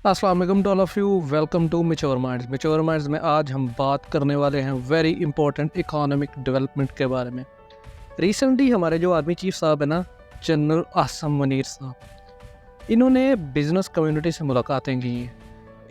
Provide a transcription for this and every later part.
अस्सलाम वालेकुम to all of you. Welcome to mature minds. Mature minds में आज हम बात करने वाले हैं वेरी इंपॉर्टेंट इकोनॉमिक डेवलपमेंट के बारे में। रिसेंटली हमारे जो आर्मी चीफ साहब है ना, जनरल आसम मुनीर साहब, इन्होंने बिज़नेस कम्युनिटी से मुलाकातें की हैं।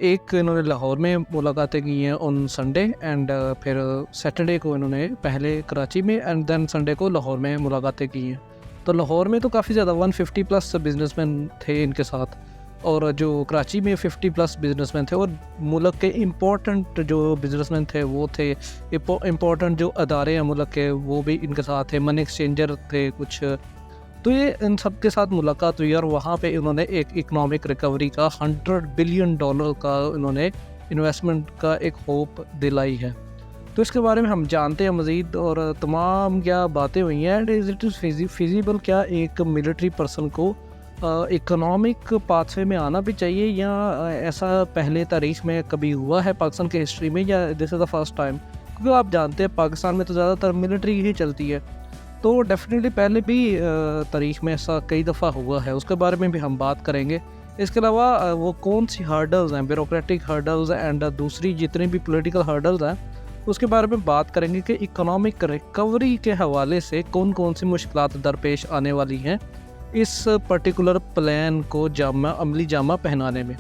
एक इन्होंने लाहौर में मुलाकातें की हैं ऑन संडे एंड फिर सैटरडे को इन्होंने पहले कराची में एंड देन संडे को लाहौर में मुलाकातें की हैं। तो लाहौर में तो काफ़ी ज़्यादा 150 प्लस बिजनेसमैन थे इनके साथ, और जो कराची में 50 प्लस बिजनेसमैन थे, और मुल्क के इम्पोर्टेंट जो बिजनेसमैन थे वो थे, इम्पोर्टेंट जो अदारे हैं मुल्क के वो भी इनके साथ थे, मनी एक्सचेंजर थे कुछ। तो ये इन सब के साथ मुलाकात हुई और वहाँ पे इन्होंने एक इकोनॉमिक रिकवरी का $100 बिलियन का इन्होंने इन्वेस्टमेंट का एक होप दिलाई है। तो इसके बारे में हम जानते हैं मज़ीद, और तमाम क्या बातें हुई हैं and is it is feasible, क्या एक मिलिट्री पर्सन को इकोनॉमिक पाथवे में आना भी चाहिए, या ऐसा पहले तारीख में कभी हुआ है पाकिस्तान के हिस्ट्री में, या this is the first time? क्योंकि आप जानते हैं पाकिस्तान में तो ज़्यादातर मिलिट्री ही चलती है, तो डेफिनेटली पहले भी तारीख में ऐसा कई दफ़ा हुआ है, उसके बारे में भी हम बात करेंगे। इसके अलावा वो कौन सी हर्डल्स हैं, ब्यूरोक्रेटिक हर्डल्स एंड दूसरी जितनी भी पॉलिटिकल हर्डल्स हैं, उसके बारे में बात करेंगे कि इकोनॉमिक रिकवरी के हवाले से कौन कौन सी मुश्किलात दरपेश आने वाली हैं इस पर्टिकुलर प्लान को अमली जामा पहनाने में।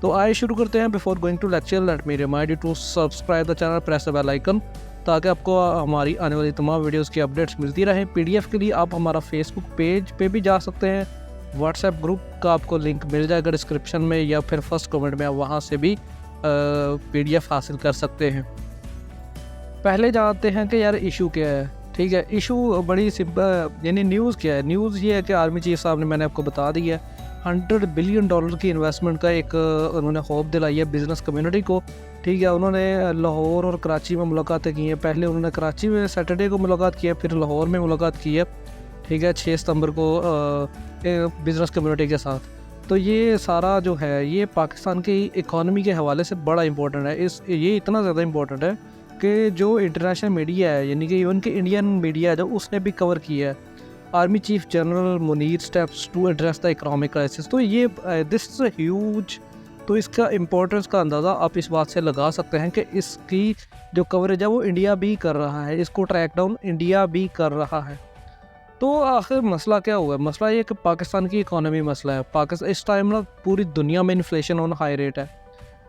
तो आइए शुरू करते हैं। Before going to lecture, let me remind you to subscribe the channel, press the bell icon, ताकि आपको हमारी आने वाली तमाम वीडियोस की अपडेट्स मिलती रहें। पीडीएफ के लिए आप हमारा फेसबुक पेज पे भी जा सकते हैं, व्हाट्सएप ग्रुप का आपको लिंक मिल जाएगा डिस्क्रिप्शन में, या फिर फर्स्ट कमेंट में आप वहाँ से भी पीडीएफ हासिल कर सकते हैं। पहले जानते हैं कि यार इशू क्या है। ठीक है, इशू बड़ी सिंपल, यानी न्यूज़ क्या है। न्यूज़ ये है कि आर्मी चीफ साहब ने, मैंने आपको बता दिया, $100 बिलियन की इन्वेस्टमेंट का एक उन्होंने होप दिलाई है बिज़नेस कम्युनिटी को। ठीक है, उन्होंने लाहौर और कराची में मुलाकातें की हैं। पहले उन्होंने कराची में सैटरडे को मुलाकात की है, फिर लाहौर में मुलाकात की है। ठीक है, 6 सितंबर को बिज़नेस कम्युनिटी के साथ। तो ये सारा जो है ये पाकिस्तान की इकॉनमी के हवाले से बड़ा इंपॉर्टेंट है। ये इतना ज़्यादा इंपॉर्टेंट है कि जो इंटरनेशनल मीडिया है, यानी कि इवन के इंडियन मीडिया है, जो उसने भी कवर किया है, army chief general Munir steps to address the economic crisis. तो ये दिस इज़ ह्यूज। तो इसका इम्पोर्टेंस का अंदाज़ा आप इस बात से लगा सकते हैं कि इसकी जो कवरेज है वो इंडिया भी कर रहा है, इसको ट्रैक डाउन इंडिया भी कर रहा है। तो आखिर मसला क्या हुआ है? मसला ये कि पाकिस्तान की इकोनॉमी मसला है। पाकिस्तान इस टाइम ना पूरी दुनिया में इन्फ्लेशन ऑन हाई रेट है।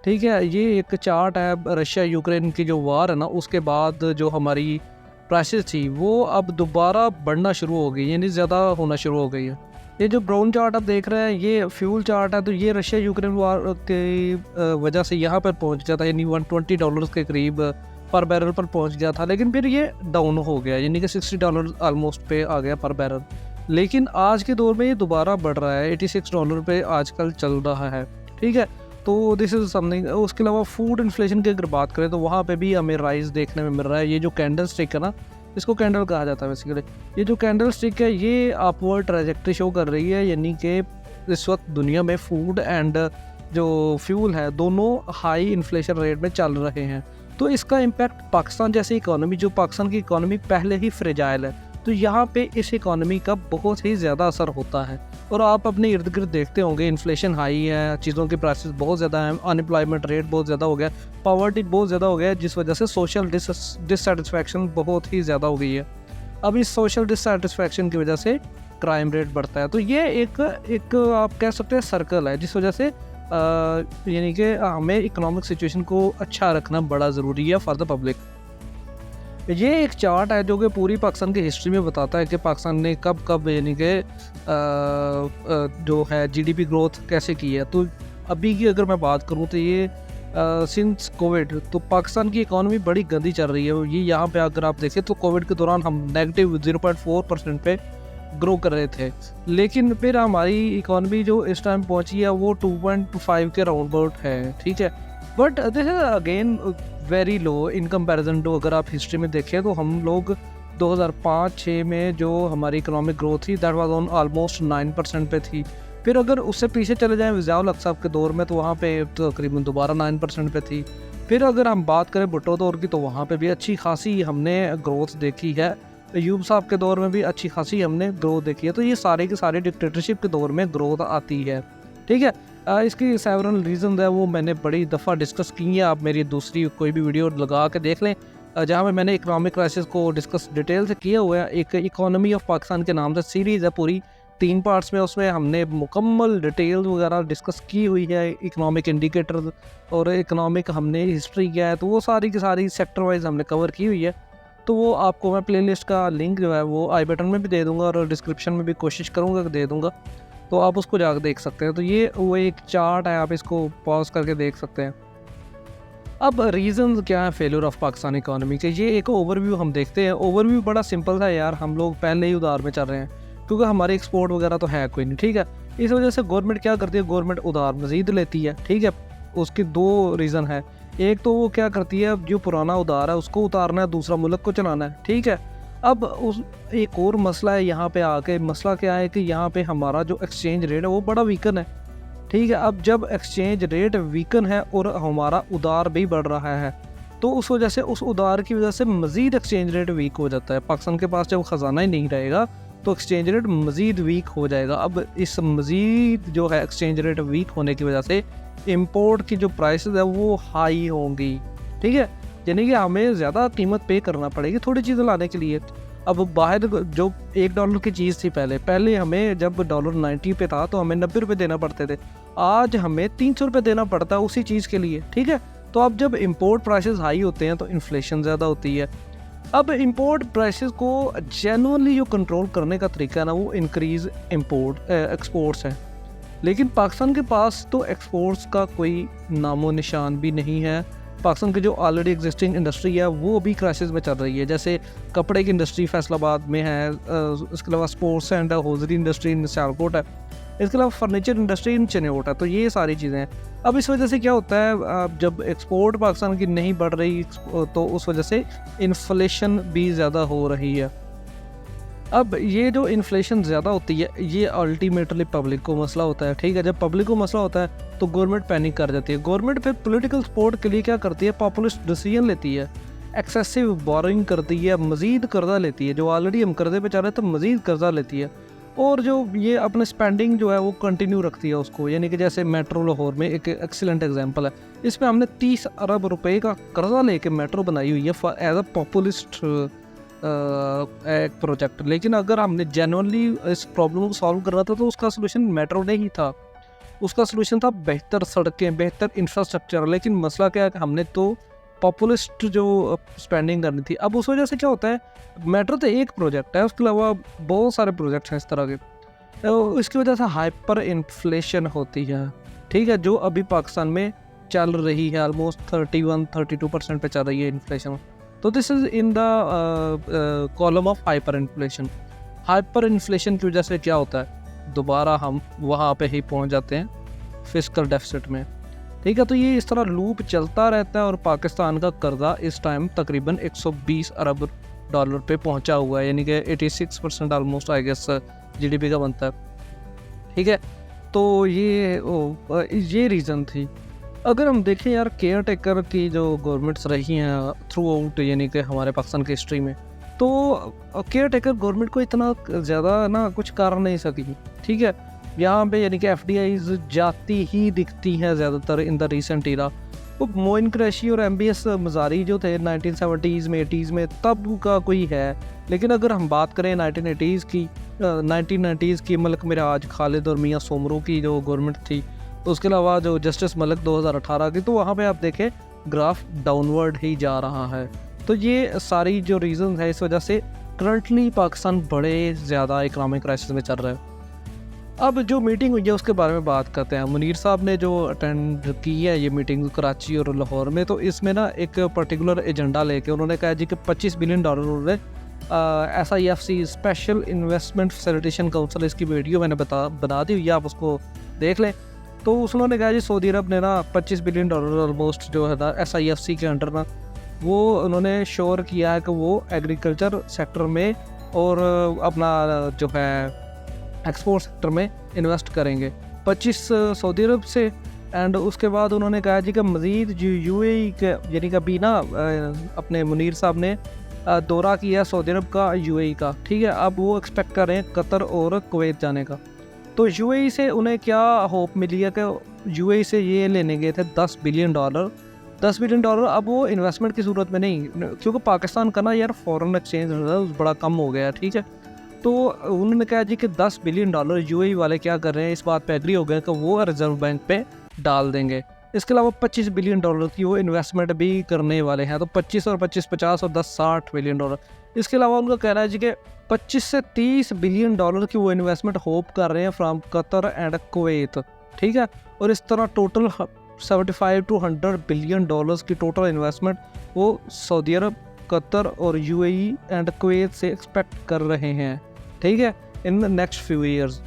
ठीक है, ये एक चार्ट है रशिया यूक्रेन की जो वार है ना, उसके बाद जो हमारी प्राइसेस थी वो अब दोबारा बढ़ना शुरू हो गई, यानी ज़्यादा होना शुरू हो गई है। ये जो ब्राउन चार्ट आप देख रहे हैं ये फ्यूल चार्ट है। तो ये रशिया यूक्रेन वार की वजह से यहाँ पर पहुँच गया था, यानी $120 के करीब पर बैरल पर पहुँच गया था, लेकिन फिर ये डाउन हो गया, यानी कि $60 ऑलमोस्ट पे आ गया पर बैरल। लेकिन आज के दौर में ये दोबारा बढ़ रहा है, $86 पे आजकल चल रहा है। ठीक है, तो दिस इज़ समथिंग। उसके अलावा फूड इन्फ्लेशन की अगर बात करें तो वहाँ पे भी हमें राइस देखने में मिल रहा है। ये जो कैंडल स्टिक है ना, इसको कैंडल कहा जाता है बेसिकली। ये जो कैंडल स्टिक है ये अपवर्ड ट्रैजेक्टरी शो कर रही है, यानी कि इस वक्त दुनिया में फूड एंड जो फ्यूल है दोनों हाई इन्फ्लेशन रेट में चल रहे हैं। तो इसका इम्पैक्ट पाकिस्तान जैसी इकोनॉमी, जो पाकिस्तान की इकोनॉमी पहले ही फ्रेजाइल है, तो यहाँ पे इस इकोनॉमी का बहुत ही ज़्यादा असर होता है। और आप अपने इर्द गिर्द देखते होंगे, इन्फ्लेशन हाई है, चीज़ों की प्राइसेस बहुत ज़्यादा हैं, अनएम्प्लॉयमेंट रेट बहुत ज़्यादा हो गया, पॉवर्टी बहुत ज़्यादा हो गया, जिस वजह से सोशल डिससेटिस्फैक्शन बहुत ही ज़्यादा हो गई है। अब इस सोशल डिससेटिस्फैक्शन की वजह से क्राइम रेट बढ़ता है। तो ये एक आप कह सकते हैं सर्कल है, जिस वजह से यानी कि हमें इकोनॉमिक सिचुएशन को अच्छा रखना बड़ा ज़रूरी है फॉर द पब्लिक। ये एक चार्ट है जो कि पूरी पाकिस्तान की हिस्ट्री में बताता है कि पाकिस्तान ने कब कब यानी कि जो है जीडीपी ग्रोथ कैसे की है। तो अभी की अगर मैं बात करूँ तो ये सिंस कोविड तो पाकिस्तान की इकॉनमी बड़ी गंदी चल रही है। ये यहाँ पे अगर आप देखें तो कोविड के दौरान हम नेगेटिव 0.4% पे ग्रो कर रहे थे, लेकिन फिर हमारी इकॉनमी जो इस टाइम पहुँची है वो 2.5 के राउंड अबाउट है। ठीक है, but this is again very low in comparison to, अगर आप हिस्ट्री में देखें तो हम लोग 2005-6 में जो हमारी इकोनॉमिक ग्रोथ थी दैट वाज ऑन ऑलमोस्ट 9% पे थी। फिर अगर उससे पीछे चले जाएं ज़िया-उल हक साहब के दौर में तो वहाँ पे तकरीबन दोबारा 9% पे थी। फिर अगर हम बात करें भुट्टो दौर की तो वहाँ पे भी अच्छी खासी हमने ग्रोथ देखी है। अयूब साहब के दौर में भी अच्छी खासी हमने ग्रोथ देखी है। तो ये सारे के सारे डिक्टेटरशिप के दौर में ग्रोथ आती है। ठीक है, इसकी सेवरल रीज़न है, वो मैंने बड़ी दफ़ा डिस्कस की है। आप मेरी दूसरी कोई भी वीडियो लगा के देख लें, जहाँ पे मैंने इकोनॉमिक क्राइसिस को डिस्कस डिटेल से किया हुआ है। एक इकोनॉमी ऑफ पाकिस्तान के नाम से सीरीज़ है पूरी 3 पार्ट्स में, उसमें हमने मुकम्मल डिटेल वगैरह डिस्कस की हुई है, इकोनॉमिक इंडिकेटर और इकोनॉमिक हमने हिस्ट्री किया है, तो वो सारी की सारी सेक्टर वाइज हमने कवर की हुई है। तो वो आपको मैं प्लेलिस्ट का लिंक जो है वो आई बटन में भी दे दूँगा और डिस्क्रिप्शन में भी कोशिश करूँगा कि दे दूँगा, तो आप उसको जाकर देख सकते हैं। तो ये वो एक चार्ट है, आप इसको पॉज करके देख सकते हैं। अब रीज़न क्या है फेलियर ऑफ पाकिस्तान इकोनॉमी के, ये एक ओवरव्यू हम देखते हैं। ओवरव्यू बड़ा सिंपल था यार, हम लोग पहले ही उधार में चल रहे हैं क्योंकि हमारे एक्सपोर्ट वगैरह तो है कोई नहीं, ठीक है। इस वजह से गवर्नमेंट क्या करती है, गवर्नमेंट उधार मज़ीद लेती है, ठीक है। उसकी 2 रीज़न है, एक तो वो क्या करती है, जो पुराना उधार है उसको उतारना है, दूसरा मुल्क को चलाना है, ठीक है। अब उस एक और मसला है यहाँ पे आके, मसला क्या है कि यहाँ पे हमारा जो एक्सचेंज रेट है वो बड़ा वीकन है, ठीक है। अब जब एक्सचेंज रेट वीकन है और हमारा उधार भी बढ़ रहा है, तो उस वजह से उस उधार की वजह से मज़ीद एक्सचेंज रेट वीक हो जाता है। पाकिस्तान के पास जब ख़जाना ही नहीं रहेगा तो एक्सचेंज रेट मज़ीद वीक हो जाएगा। अब इस मज़ीद जो है एक्सचेंज रेट वीक होने की वजह से इंपोर्ट की जो प्राइसेस है वो हाई होंगी, ठीक है। यानी कि हमें ज़्यादा कीमत पे करना पड़ेगी थोड़ी चीज़ें लाने के लिए। अब बाहर जो $1 की चीज़ थी पहले हमें जब डॉलर 90 पे था तो हमें 90 रुपये देना पड़ते थे, आज हमें 300 रुपये देना पड़ता है उसी चीज़ के लिए, ठीक है। तो अब जब इंपोर्ट प्राइसेस हाई होते हैं तो इन्फ्लेशन ज़्यादा होती है। अब इंपोर्ट प्राइसेस को जेन्युइनली जो कंट्रोल करने का तरीका है ना, वो इंक्रीज़ एक्सपोर्ट्स है। लेकिन पाकिस्तान के पास तो एक्सपोर्ट्स का कोई नामो निशान भी नहीं है। पाकिस्तान की जो ऑलरेडी एग्जिस्टिंग इंडस्ट्री है वो भी क्राइसिस में चल रही है। जैसे कपड़े की इंडस्ट्री फैसलाबाद में है, इसके अलावा sports and hosiery industry in Sialkot है, इसके अलावा फर्नीचर इंडस्ट्री इन चिन्योट है। तो ये सारी चीज़ें हैं। अब इस वजह से क्या होता है, जब एक्सपोर्ट पाकिस्तान की नहीं बढ़ रही तो उस वजह से इन्फ्लेशन भी ज़्यादा हो रही है। अब ये जो इन्फ्लेशन ज़्यादा होती है ये अल्टीमेटली पब्लिक को मसला होता है, ठीक है। जब पब्लिक को मसला होता है तो गवर्नमेंट पैनिक कर जाती है। गवर्नमेंट फिर पॉलिटिकल सपोर्ट के लिए क्या करती है, पॉपुलिस्ट डिसीजन लेती है, एक्सेसिव बोरिंग करती है, मज़ीद कर्जा लेती है। जो ऑलरेडी हम कर्जे पे चल रहे हैं तो मज़ीद कर्जा लेती है, और जो ये अपने स्पेंडिंग जो है वो कंटिन्यू रखती है उसको। यानी कि जैसे मेट्रो लाहौर में एक एक्सीलेंट एग्जांपल है, इसमें हमने 30 अरब रुपए का कर्जा लेके मेट्रो बनाई हुई है एज अ पॉपुलिस्ट एक प्रोजेक्ट। लेकिन अगर हमने जेन्युइनली इस प्रॉब्लम को सॉल्व करना था तो उसका सोल्यूशन मेट्रो नहीं था, उसका सोल्यूशन था बेहतर सड़कें, बेहतर इंफ्रास्ट्रक्चर। लेकिन मसला क्या है कि हमने तो पॉपुलिस्ट जो स्पेंडिंग करनी थी। अब उस वजह से क्या होता है, मेट्रो तो एक प्रोजेक्ट है, उसके अलावा बहुत सारे प्रोजेक्ट्स हैं इस तरह के, तो इसकी वजह से हाइपर इन्फ्लेशन होती है, ठीक है, जो अभी पाकिस्तान में चल रही है। ऑलमोस्ट 31-32% पे चल रही है इन्फ्लेशन। तो this is in the column of hyper inflation. Hyper inflation की वजह से क्या होता है, दोबारा हम वहाँ पे ही पहुँच जाते हैं फिस्कल डेफिसिट में, ठीक है। तो ये इस तरह लूप चलता रहता है और पाकिस्तान का कर्जा इस टाइम तकरीबन 120 अरब डॉलर पे पहुंचा हुआ है, यानी कि 86% ऑलमोस्ट आई गेस जीडीपी का बनता है, ठीक है। तो ये रीज़न थी। अगर हम देखें यार, केयर टेकर की जो गवर्नमेंट्स रही हैं थ्रू आउट यानी कि हमारे पाकिस्तान की हिस्ट्री में, तो केयर टेकर गवर्नमेंट को इतना ज़्यादा ना कुछ कर नहीं सकी, ठीक है। यहाँ पे यानी कि FDIs जाती ही दिखती हैं ज़्यादातर इन द रिसेंट इरा। वो मोइन क्रैशी और MBS मज़ारी जो थे 1970s में 80s में, तब का कोई है। लेकिन अगर हम बात करें 1980s की, 1990s की, मलिक मिराज, खालिद और मियाँ सोमरू की जो गवर्नमेंट थी, उसके अलावा जो जस्टिस मलिक 2018 की, तो वहाँ पे आप देखें ग्राफ डाउनवर्ड ही जा रहा है। तो ये सारी जो रीज़न है, इस वजह से करंटली पाकिस्तान बड़े ज़्यादा इकनॉमिक क्राइसिस में चल रहा है। अब जो मीटिंग हुई है उसके बारे में बात करते हैं। मुनीर साहब ने जो अटेंड की है ये मीटिंग कराची और लाहौर में, तो इसमें ना एक पर्टिकुलर एजेंडा लेके उन्होंने कहा जी कि $25 बिलियन उन्होंने SIFC special investment facilitation council, इसकी वीडियो मैंने बना दी हुई है, आप उसको देख लें। तो उन्होंने कहा जी सऊदी अरब ने ना $25 बिलियन ऑलमोस्ट जो है ना SIFC के अंडर ना, वो उन्होंने श्योर किया है कि वो एग्रीकल्चर सेक्टर में और अपना जो है एक्सपोर्ट सेक्टर में इन्वेस्ट करेंगे 25 सऊदी अरब से। एंड उसके बाद उन्होंने कहा जी कि मज़ीद जो UAE के, यानी कि अभी ना अपने मुनीर साहब ने दौरा किया सऊदी अरब का, UAE का, ठीक है। अब वो एक्सपेक्ट कर रहे हैं कतर और कुवैत जाने का। तो UAE से उन्हें क्या होप मिली है कि यूएई से ये लेने गए थे $10 बिलियन। $10 बिलियन अब वो इन्वेस्टमेंट की सूरत में नहीं, क्योंकि पाकिस्तान का ना यार फॉरेन एक्सचेंज बड़ा कम हो गया, ठीक है। तो उन्होंने कहा जी कि $10 बिलियन यूएई वाले क्या कर रहे हैं, इस बात पे एग्री हो गए कि वो रिजर्व बैंक पे डाल देंगे। इसके अलावा $25 बिलियन की वो इन्वेस्टमेंट भी करने वाले हैं, तो 25 और 25 50 और 10 $60 बिलियन। इसके अलावा उनका कहना है जी कि 25 से $30 बिलियन की वो इन्वेस्टमेंट होप कर रहे हैं फ्राम कतर एंड कुवैत, ठीक है। और इस तरह टोटल 75 to 100 बिलियन की टोटल इन्वेस्टमेंट वो सऊदी अरब, कतर और यूएई एंड कुवैत से एक्सपेक्ट कर रहे हैं, ठीक है, in the next few years.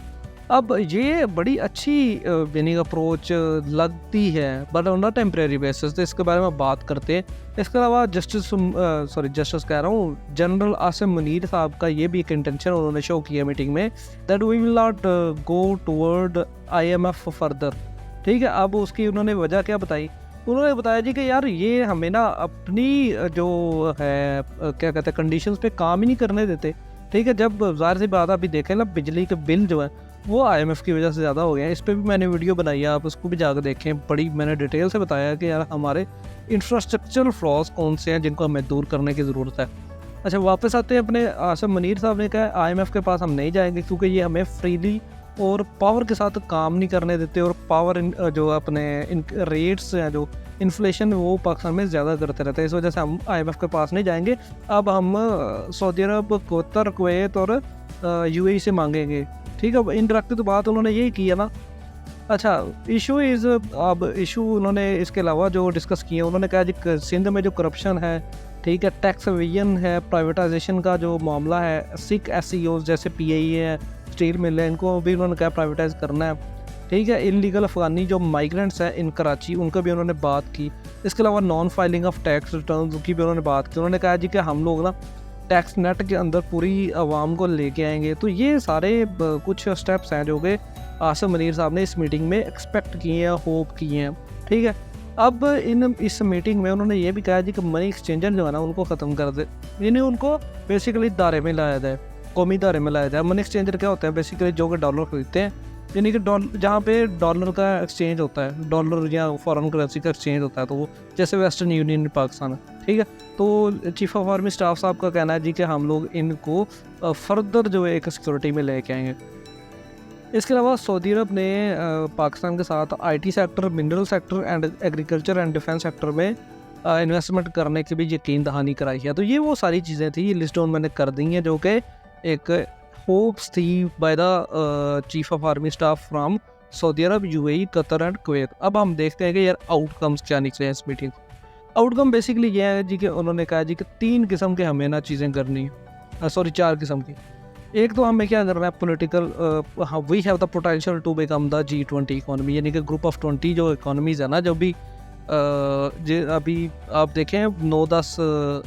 अब ये बड़ी अच्छी यानी अप्रोच लगती है, but on a temporary basis, तो इसके बारे में बात करते हैं। इसके अलावा जस्टिस कह रहा हूँ, जनरल आसिम मुनीर साहब का ये भी एक इंटेंशन उन्होंने शो किया मीटिंग में, that we will not go toward IMF further, ठीक है। अब उसकी उन्होंने वजह क्या बताई, उन्होंने बताया जी कि यार ये हमें ना अपनी जो है क्या कहते हैं कंडीशंस पे काम ही नहीं करने देते, ठीक है। जब ज़ाहिर सी बात अभी देखें ना, बिजली के बिल जो है वो IMF की वजह से ज़्यादा हो गया है। इस पर भी मैंने वीडियो बनाई है, आप उसको भी जाकर देखें, बड़ी मैंने डिटेल से बताया कि यार हमारे इंफ्रास्ट्रक्चरल फ्लॉज कौन से हैं जिनको हमें दूर करने की ज़रूरत है। अच्छा, वापस आते हैं अपने आसिम मुनीर साहब ने कहा IMF के पास हम नहीं जाएंगे क्योंकि ये हमें फ्रीली और पावर के साथ काम नहीं करने देते, और पावर जो अपने रेट्स हैं, जो इन्फ्लेशन वो पाकिस्तान में ज़्यादा करते रहते हैं, इस वजह से हम IMF के पास नहीं जाएंगे। अब हम सऊदी अरब, कतर, कुवैत और यूएई से मांगेंगे, ठीक है। इनडायरेक्ट तो बात उन्होंने यही की है ना। अच्छा, अब इशू उन्होंने इसके अलावा जो डिस्कस किए, उन्होंने कहा जी सिंध में जो करप्शन है, ठीक है, टैक्स एविजन है, प्राइवेटाइजेशन का जो मामला है, सिक SEOs जैसे PIE है, स्टील मिल है, इनको भी उन्होंने कहा प्राइवेटाइज करना है, ठीक है। इलीगल अफगानी जो माइग्रेंट्स हैं इन कराची, उनका भी उन्होंने बात की। इसके अलावा non filing of tax return की भी उन्होंने बात की। उन्होंने कहा जी कि हम लोग ना टैक्स नेट के अंदर पूरी आवाम को लेके आएंगे। तो ये सारे कुछ स्टेप्स हैं जो कि आसिम मुनीर साहब ने इस मीटिंग में एक्सपेक्ट किए हैं, होप किए हैं, ठीक है। अब इस मीटिंग में उन्होंने ये भी कहा जी कि मनी एक्सचेंजर जो है ना उनको ख़त्म कर दे, यानी उनको बेसिकली दायरे में लाया जाए, कौमी दायरे में लाया जाए। मनी एक्सचेंजर क्या होता है, बेसिकली जो कि डॉलर खरीदते हैं, यानी कि जहाँ पे डॉलर का एक्सचेंज होता है, डॉलर या फॉरेन करेंसी का एक्सचेंज होता है, तो वो जैसे वेस्टर्न यूनियन पाकिस्तान है, ठीक है। तो चीफ ऑफ आर्मी स्टाफ साहब का कहना है जी कि हम लोग इनको फर्दर जो है एक सिक्योरिटी में लेके आएंगे। इसके अलावा सऊदी अरब ने पाकिस्तान के साथ IT sector, mineral sector and agriculture and defence sector में इन्वेस्टमेंट करने की भी यकीन दहानी कराई है। तो ये वो सारी चीज़ें थी, ये लिस्ट डाउन मैंने कर दी हैं, जो कि एक होप्स थी by the chief of army staff from Saudi Arab, UAE, Qatar and Kuwait. अब हम देखते हैं कि यार आउटकम्स क्या निकले हैं इस मीटिंग। आउटकम बेसिकली ये है जी कि उन्होंने कहा जी कि 3 किस्म के हमें ना चीज़ें करनी है, 4 किस्म की। एक तो हमें क्या करना है, political, we have the potential to become the G20 economy, यानी कि ग्रुप ऑफ 20 जो इकोनॉमीज़ है ना, जो भी अभी आप देखें 9-10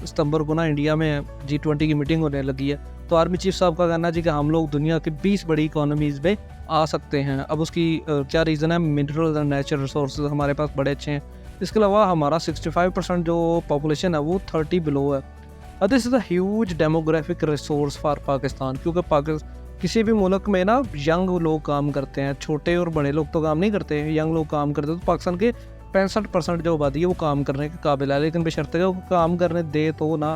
सितंबर को ना इंडिया में G20 की मीटिंग होने लगी है। तो आर्मी चीफ साहब का कहना है जी कि हम लोग दुनिया की 20 बड़ी इकोनॉमीज़ में आ सकते हैं। अब उसकी क्या रीज़न है, मिनरल एंड नेचुरल रिसोर्सेज हमारे पास बड़े अच्छे हैं। इसके अलावा हमारा 65% जो पॉपुलेशन है वो 30 बिलो है। This is a huge demographic resource for Pakistan, क्योंकि किसी भी मुल्क में ना यंग लोग काम करते हैं, छोटे और बड़े लोग तो काम नहीं करते, यंग लोग काम करते हैं। तो पाकिस्तान के 65% जो आबादी है वो काम करने के काबिल है, लेकिन बशर्ते वो काम करने दे तो ना,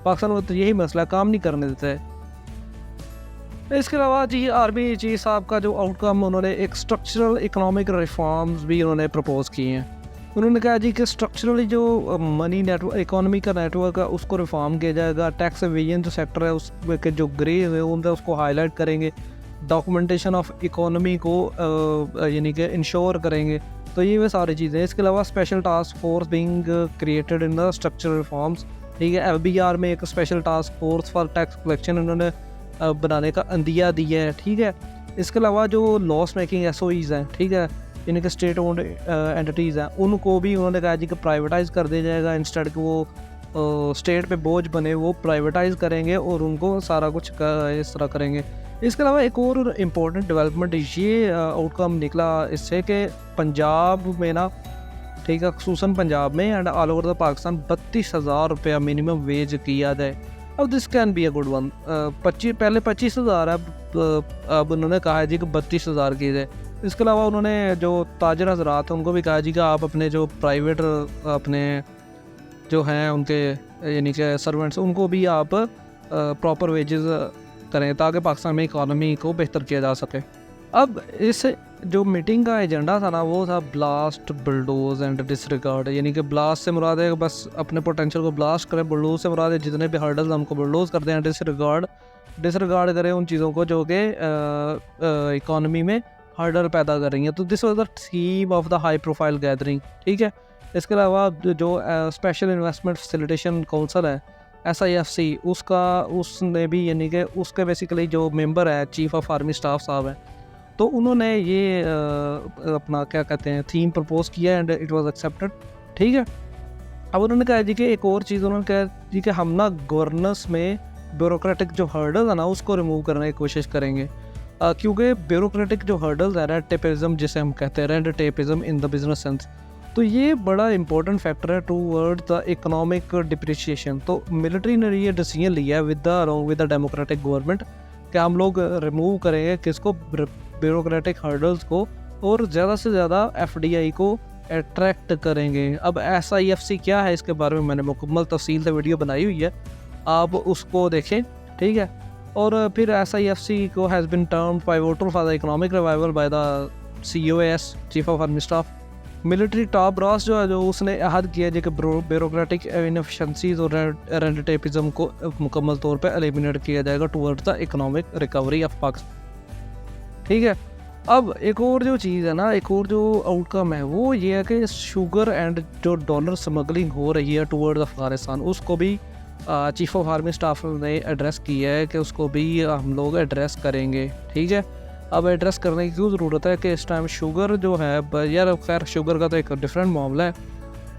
पाकिस्तान में तो यही मसला, काम नहीं करने देते है। इसके अलावा जी आर्मी चीफ साहब का जो आउटकम, उन्होंने एक स्ट्रक्चरल इकोनॉमिक रिफॉर्म्स भी उन्होंने प्रपोज किए हैं। उन्होंने कहा जी कि स्ट्रक्चरली जो मनी नेटवर्क, इकोनॉमी का नेटवर्क है, उसको रिफॉर्म किया जाएगा। टैक्स एविजन जो सेक्टर है उसके जो ग्रे है उनका उसको हाईलाइट करेंगे। डॉक्यूमेंटेशन ऑफ इकोनॉमी को यानी कि इंश्योर करेंगे। तो ये वे सारी चीज़ें। इसके अलावा special task force being created in the structural reforms, ठीक है। FBR में एक special task force for tax collection उन्होंने बनाने का अंदिया दिया है, ठीक है। इसके अलावा जो लॉस मेकिंग SOEs हैं, ठीक है, यानी कि स्टेट ओन्ड एंटिटीज़ हैं, उनको भी उन्होंने कहा जी कि प्राइवेटाइज़ कर दिया जाएगा। इंस्टेड कि वो स्टेट पे बोझ बने, वो प्राइवेटाइज़ करेंगे और उनको सारा कुछ इस तरह करेंगे। इसके अलावा एक और इम्पोर्टेंट डेवलपमेंट ये आउटकम निकला इससे कि पंजाब में ना, ठीक है, खुसूसन पंजाब में and all over the Pakistan 32,000 रुपया मिनिमम वेज किया जाए। अब this can be a good one. पहले 25,000 है, अब उन्होंने कहा है जी कि 32,000 किए जाए। इसके अलावा उन्होंने जो ताजर हजरात हैं उनको भी कहा जी कि आप अपने जो प्राइवेट अपने जो हैं उनके यानी कि सर्वेंट्स उनको भी आप प्रॉपर वेजेस करें ताकि पाकिस्तान में इकानमी को बेहतर किया जा सके। अब इस जो मीटिंग का एजेंडा था ना वो था ब्लास्ट, बुलडोज एंड डिसरिगार्ड, यानी कि ब्लास्ट से मुराद है बस अपने पोटेंशियल को ब्लास्ट करें, बुलडोज से मुराद है जितने भी हर्डल्स हैं उनको बुलडोज कर दें, डिसरिगार्ड करें उन चीज़ों को जो कि इकानमी में हर्डल पैदा कर रही हैं। तो this was the theme of the high profile gathering, ठीक है। इसके अलावा जो स्पेशल इन्वेस्टमेंट फैसिलिटेशन काउंसिल है SIFC, उसने भी यानी कि उसके बेसिकली जो मेंबर है चीफ ऑफ आर्मी स्टाफ साहब हैं, तो उन्होंने ये अपना क्या कहते हैं थीम प्रपोज किया एंड इट वाज एक्सेप्टेड, ठीक है। अब उन्होंने कहा जी कि एक और चीज़ उन्होंने कहा जी कि हम ना गवर्नेंस में ब्यूरोक्रेटिक जो हर्डल है ना उसको रिमूव करने की कोशिश करेंगे, क्योंकि ब्यूरोक्रेटिक जो हर्डल्स है, रेड टेपिज्म जिसे हम कहते हैं, red tapism in the business sense, तो ये बड़ा इंपॉर्टेंट फैक्टर है टूवर्ड द इकोनॉमिक डिप्रिशिएशन। तो मिलिट्री ने ये डिसीजन लिया है along with the democratic government कि हम लोग रिमूव करेंगे किसको, ब्यूरोक्रेटिक हर्डल्स को, और ज़्यादा से ज़्यादा FDI को अट्रैक्ट करेंगे। अब SIFC क्या है इसके बारे में मैंने मुकम्मल तफसील से वीडियो बनाई हुई है, आप उसको देखें, ठीक है। और फिर SIFC को has been termed pivotal for the economic revival by the COAS, chief of army staff. Military top brass जो है जो उसने अहद किया है कि ब्यूरोक्रेटिक इनएफिशिएंसीज और रेड टेपिज्म को मुकम्मल तौर पे एलिमिनेट किया जाएगा towards the economic recovery of Pakistan, ठीक है। अब एक और जो चीज़ है ना, एक और जो आउटकम है वो ये है कि शुगर एंड जो डॉलर स्मगलिंग हो रही है टुवर्ड्स अफगानिस्तान, उसको भी चीफ ऑफ आर्मी स्टाफ ने एड्रेस किया है कि उसको भी हम लोग एड्रेस करेंगे, ठीक है। अब एड्रेस करने की क्यों ज़रूरत है कि इस टाइम शुगर जो है यार, खैर शुगर का तो एक डिफरेंट मामला है,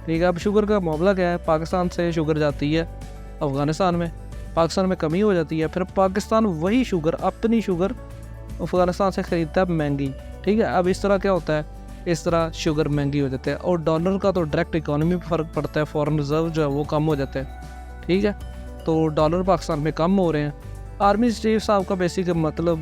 ठीक है। अब शुगर का मामला क्या है, पाकिस्तान से शुगर जाती है अफ़गानिस्तान में, पाकिस्तान में कमी हो जाती है, फिर पाकिस्तान वही शुगर, अपनी शुगर अफ़गानिस्तान से ख़रीदता है महंगी, ठीक है। अब इस तरह क्या होता है, इस तरह शुगर महंगी हो जाती है और डॉलर का तो डायरेक्ट इकोनॉमी पर फ़र्क पड़ता है, फॉरेन रिजर्व जो है वो कम हो जाते हैं, ठीक है। तो डॉलर पाकिस्तान में कम हो रहे हैं। आर्मी चीफ साहब का बेसिक मतलब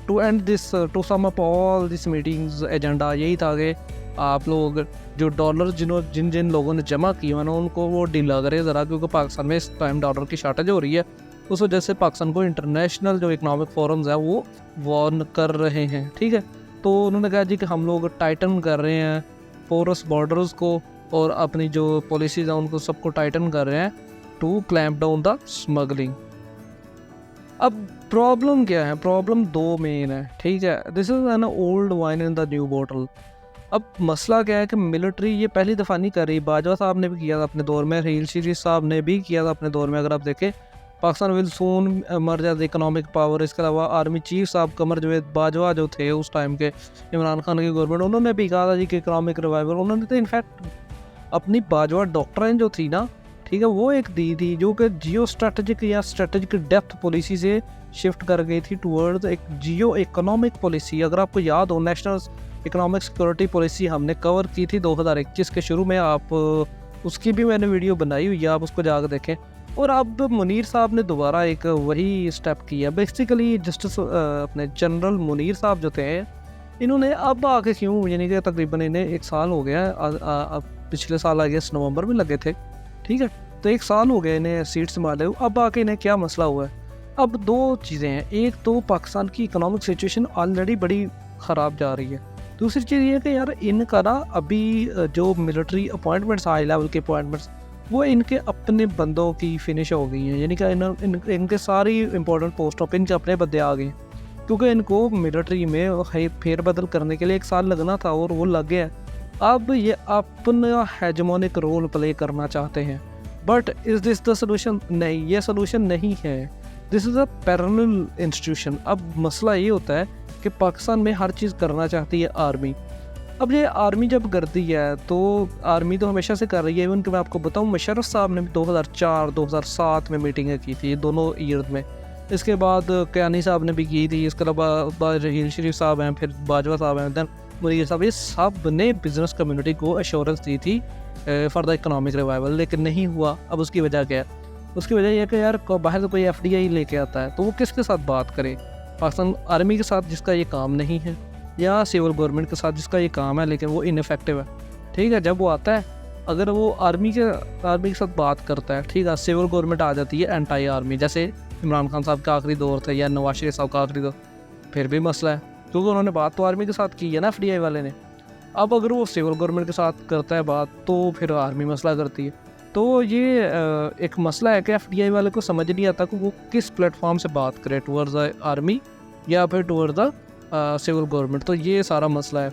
to end this to sum up all this meetings agenda यही था कि आप लोग जो डॉलर जिन जिन लोगों ने जमा किए हैं ना उनको वो ढीला करें ज़रा, क्योंकि पाकिस्तान में इस टाइम डॉलर की शार्टेज हो रही है, उस वजह से पाकिस्तान को इंटरनेशनल जो इकनॉमिक फोरम्स है वो वार्न कर रहे हैं, ठीक है। तो उन्होंने कहा जी कि हम लोग टाइटन कर रहे हैं पोरस बॉर्डर्स को और अपनी जो पॉलिसीज़ हैं उनको सबको टाइटन कर रहे हैं to clamp down the smuggling. अब प्रॉब्लम क्या है, प्रॉब्लम दो मेन है, ठीक है। This is an old wine in the new bottle. अब मसला क्या है कि मिलिट्री ये पहली दफ़ा नहीं कर रही, बाजवा साहब ने भी किया था अपने दौर में, हील शरीफ साहब ने भी किया था अपने दौर में, अगर आप देखें Pakistan will soon merge as economic power. इसके अलावा आर्मी चीफ साहब कमर जावेद बाजवा जो थे उस टाइम के इमरान खान की गवर्नमेंट, उन्होंने भी कहा था जी कि इकोनॉमिक रिवाइवल। उन्होंने तो इनफैक्ट अपनी बाजवा डॉक्ट्राइन जो थी ना, ठीक है, वो एक दी थी जो कि जियो स्ट्रेटजिक या स्ट्रेटजिक डेप्थ पॉलिसी से शिफ्ट कर गई थी टूवर्ड्स एक जियो इकोनॉमिक पॉलिसी। अगर आपको याद हो नेशनल इकोनॉमिक सिक्योरिटी पॉलिसी हमने कवर की थी 2021 के शुरू में, आप उसकी भी मैंने वीडियो बनाई हुई है, आप उसको जाकर देखें। और अब मुनीर साहब ने दोबारा एक वही स्टेप किया, बेसिकली जस्टिस अपने जनरल मुनीर साहब जो थे इन्होंने अब आके क्यों, यानी कि तकरीबन इन्हें 1 साल हो गया, पिछले साल आई गेस नवंबर में लगे थे, ठीक है। तो 1 साल हो गया इन्हें सीट संभाले, अब आके इन्हें क्या मसला हुआ है। अब दो चीज़ें हैं, एक तो पाकिस्तान की इकोनॉमिक सिचुएशन ऑलरेडी बड़ी ख़राब जा रही है, दूसरी चीज़ ये है कि यार इनका ना अभी जो मिलिट्री अपॉइंटमेंट्स हाई लेवल के अपॉइंटमेंट्स वो इनके अपने बंदों की फिनिश हो गई हैं, यानी कि इनके सारी इंपॉर्टेंट पोस्टों पे इनके अपने बंदे आ गए, क्योंकि इनको मिलिट्री में फेरबदल करने के लिए 1 साल लगना था और वो लग गया। अब ये अपना हेजमोनिक रोल प्ले करना चाहते हैं, but is this the solution? नहीं, ये सोल्यूशन नहीं है, this is a parallel institution. अब मसला ये होता है कि पाकिस्तान में हर चीज़ करना चाहती है आर्मी। अब ये आर्मी जब करती है तो आर्मी तो हमेशा से कर रही है, इवन कि मैं आपको बताऊं मुशर्रफ साहब ने 2004-2007 में मीटिंगें की थी दोनों ईयर में, इसके बाद कयानी साहब ने भी की थी, इसके अलावा हील शरीफ साहब हैं, फिर बाजवा साहब हैं, दैन मुनीर साहब, ये सब ने बिज़नेस कम्युनिटी को अश्योरेंस दी थी फॉर द इकोनॉमिक रिवाइवल, लेकिन नहीं हुआ। अब उसकी वजह क्या है? उसकी वजह यह है कि यार बाहर से कोई FDI लेके आता है तो वो किसके साथ बात करे? पाकिस्तान आर्मी के साथ, जिसका ये काम नहीं है, या सिविल गवर्नमेंट के साथ जिसका ये काम है लेकिन वो इनफेक्टिव है, ठीक है। जब वो आता है, अगर वो आर्मी के साथ बात करता है, ठीक है, सिविल गवर्नमेंट आ जाती है एंटी आर्मी, जैसे इमरान खान साहब का आखिरी दौर था या नवाज शरीफ साहब का आखिरी दौर, फिर भी मसला है क्योंकि उन्होंने बात तो आर्मी के साथ की है ना FDI वाले ने। अब अगर वो सिविल गवर्नमेंट के साथ करता है बात तो फिर आर्मी मसला करती है। तो ये एक मसला है कि FDI वाले को समझ नहीं आता कि वो किस प्लेटफॉर्म से बात करे, टूवर्ड्स द आर्मी या फिर टूवर्ड्स द सिविल गवर्नमेंट। तो ये सारा मसला है।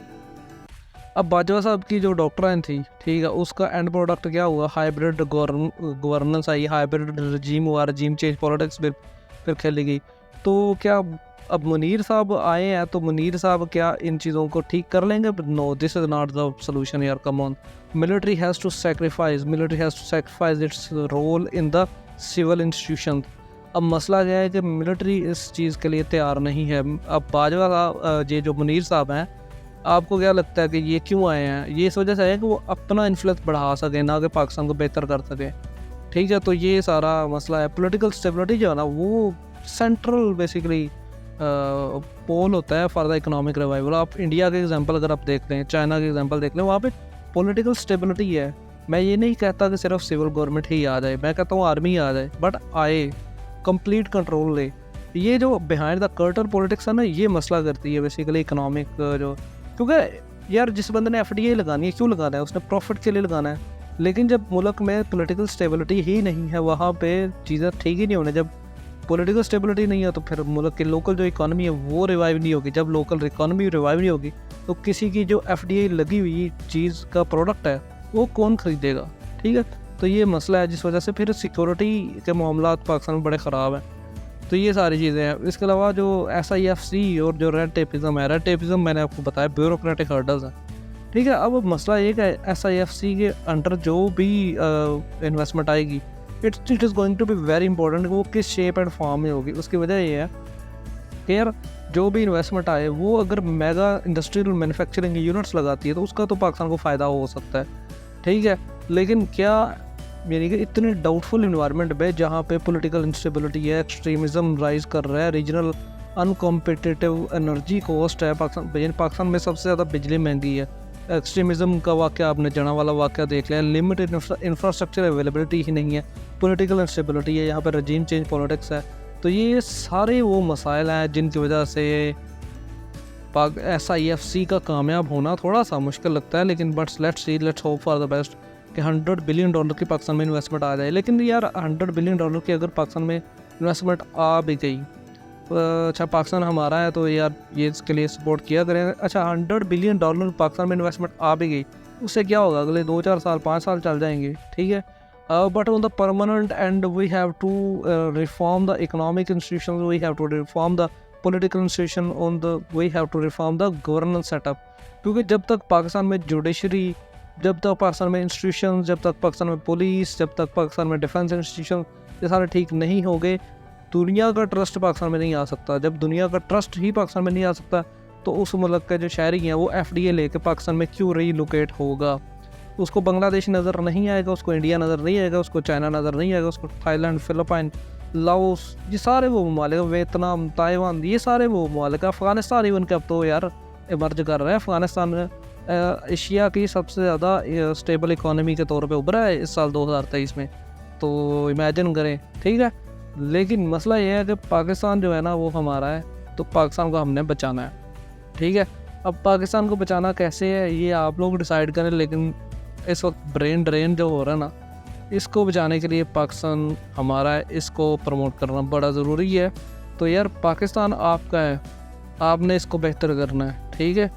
अब बाजवा साहब की जो डॉक्ट्राइन थी, ठीक है, उसका एंड प्रोडक्ट क्या हुआ? हाइब्रिड गवर्नेंस आई, हाइब्रिड रजीम हुआ, रजीम चेंज पॉलिटिक्स फिर खेली गई। तो क्या अब मुनीर साहब आए हैं तो मुनीर साहब क्या इन चीज़ों को ठीक कर लेंगे? No, this is not the solution यार, come on. Military has to sacrifice its role in the civil institution. अब मसला क्या है कि मिलिट्री इस चीज़ के लिए तैयार नहीं है। अब बाजवा साहब, ये जो मुनीर साहब हैं, आपको क्या लगता है कि ये क्यों आए हैं? ये इस वजह से है कि वो अपना इन्फ्लुएंस बढ़ा सकें, ना कि पाकिस्तान को बेहतर कर सकें, ठीक है। तो ये सारा मसला है। पॉलिटिकल स्टेबिलिटी जो है ना, वो सेंट्रल बेसिकली पोल होता है फॉर द इकोनॉमिक रिवाइवल। आप इंडिया के एग्जांपल अगर आप देख लें, चाइना के एग्जांपल देख लें, वहाँ पे पॉलिटिकल स्टेबिलिटी है। मैं ये नहीं कहता कि सिर्फ सिविल गवर्नमेंट ही आ जाए, मैं कहता हूँ आर्मी आ जाए, बट आए, कंप्लीट कंट्रोल ले। ये जो बिहाइंड द कर्टन पॉलिटिक्स है ना, ये मसला करती है बेसिकली इकोनॉमिक जो, क्योंकि यार जिस बंदे ने FDI लगानी है, क्यों लगाना है? उसने प्रॉफिट के लिए लगाना है। लेकिन जब मुल्क में पॉलिटिकल स्टेबिलिटी ही नहीं है, वहाँ पे चीज़ें ठीक ही नहीं होने। जब पॉलिटिकल स्टेबिलिटी नहीं है तो फिर मुल्क की लोकल जो इकॉनमी है वो रिवाइव नहीं होगी। जब लोकल इकॉनमी रिवाइव नहीं होगी तो किसी की जो FDI लगी हुई चीज़ का प्रोडक्ट है वो कौन ख़रीदेगा, ठीक है। तो ये मसला है जिस वजह से फिर सिक्योरिटी के मामलात पाकिस्तान में बड़े ख़राब हैं। तो ये सारी चीज़ें हैं। इसके अलावा जो SIFC और जो रेड टेपिज़म है, रेड टेपिज़म मैंने आपको बताया ब्यूरोक्रेटिक हर्डल्स हैं, ठीक है। अब मसला ये है SIFC के अंडर जो भी इन्वेस्टमेंट आएगी, it is going to be very important. वो किस शेप एंड फॉर्म में होगी। उसकी वजह ये है कि यार जो भी इन्वेस्टमेंट आए वो अगर मेगा इंडस्ट्रियल मैन्युफैक्चरिंग यूनिट्स लगाती है तो उसका तो पाकिस्तान को फ़ायदा हो सकता है, ठीक है। लेकिन क्या यानी कि इतने डाउटफुल इन्वायरमेंट में जहाँ पे पॉलिटिकल इंस्टेबिलिटी है, एक्सट्रीमिज़म राइज कर रहा है, रीजनल अनकॉम्पिटिटिव एनर्जी कॉस्ट है, पाकिस्तान में सबसे ज़्यादा बिजली महंगी है, एक्सट्रीमिज़म का वाक़या आपने जना वाला वाक़या देख लिया, लिमिटेड इंफ्रास्ट्रक्चर अवेलेबिलिटी ही नहीं है, पॉलिटिकल इंस्टेबिलिटी है, यहाँ पर रजीम चेंज पॉलिटिक्स है। तो ये सारे वो मसाइल हैं जिनकी वजह से SIFC का कामयाब होना थोड़ा सा मुश्किल लगता है। लेकिन let's hope for the best कि $100 बिलियन की पाकिस्तान में इन्वेस्टमेंट आ जाए। लेकिन यार $100 बिलियन की अगर पाकिस्तान में इन्वेस्टमेंट आ भी गई, अच्छा पाकिस्तान हमारा है तो यार ये इसके लिए सपोर्ट किया करें। अच्छा $100 बिलियन पाकिस्तान में इन्वेस्टमेंट आ भी गई, उससे क्या होगा? अगले 2-4 साल 5 साल चल जाएंगे, ठीक है। But on the permanent end we have to reform the economic institution, we have to reform the political institution, we have to reform the governance setup. क्योंकि जब तक पाकिस्तान में जुडिशरी, जब तक पाकिस्तान में इंस्टीट्यूशन, जब तक पाकिस्तान में पुलिस, जब तक पाकिस्तान में डिफेंस इंस्टीट्यूशन ये सारे ठीक नहीं हो गए, दुनिया का ट्रस्ट पाकिस्तान में नहीं आ सकता। जब दुनिया का ट्रस्ट ही पाकिस्तान में नहीं आ सकता तो उस मुल्क के जो शहरी हैं वो FDI लेके पाकिस्तान में क्यों रीलोकेट होगा? उसको बांग्लादेश नज़र नहीं आएगा, उसको इंडिया नज़र नहीं आएगा, उसको चाइना नज़र नहीं आएगा, उसको थाईलैंड, फिलिपाइन, लाओस, ये सारे वो ममालिक, वियतनाम, ताइवान, ये सारे वो ममालिक, अफ़गानिस्तान इवन के अब तो यार इमर्ज कर रहा है। अफ़गानिस्तान एशिया की सबसे ज़्यादा स्टेबल इकॉनमी के तौर पे उभरा है इस साल 2023 में, तो इमेजिन करें, ठीक है। लेकिन मसला ये है कि पाकिस्तान जो है ना वो हमारा है, तो पाकिस्तान को हमने बचाना है, ठीक है। अब पाकिस्तान को बचाना कैसे है ये आप लोग डिसाइड करें। लेकिन इस वक्त ब्रेन ड्रेन जो हो रहा है ना, इसको बचाने के लिए पाकिस्तान हमारा है, इसको प्रमोट करना बड़ा ज़रूरी है। तो यार पाकिस्तान आपका है, आपने इसको बेहतर करना है, ठीक है।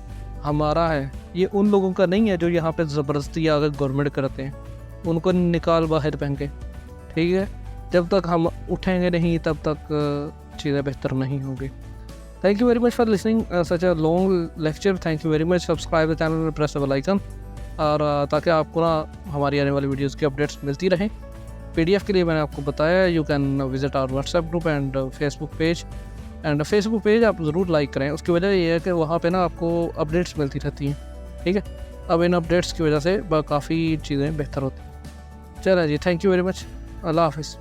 हमारा है, ये उन लोगों का नहीं है जो यहाँ पे ज़बरदस्ती आकर गवर्नमेंट करते हैं, उनको निकाल बाहर फेंके, ठीक है। जब तक हम उठेंगे नहीं तब तक चीज़ें बेहतर नहीं होगी। Thank you very much for listening such a long lecture. Thank you very much. Subscribe the channel और प्रेस द बेल आइकन, और ताकि आपको ना हमारी आने वाली वीडियोज़ की अपडेट्स मिलती रहें। PDF के लिए मैंने आपको बताया, you can visit our WhatsApp group and Facebook page. Facebook page आप ज़रूर लाइक करें, उसकी वजह ये है कि वहाँ पे ना आपको अपडेट्स मिलती रहती हैं, ठीक है। अब इन अपडेट्स की वजह से काफ़ी चीज़ें बेहतर होती हैं। चलो जी, थैंक यू वेरी मच। अल्लाह हाफ़िज़।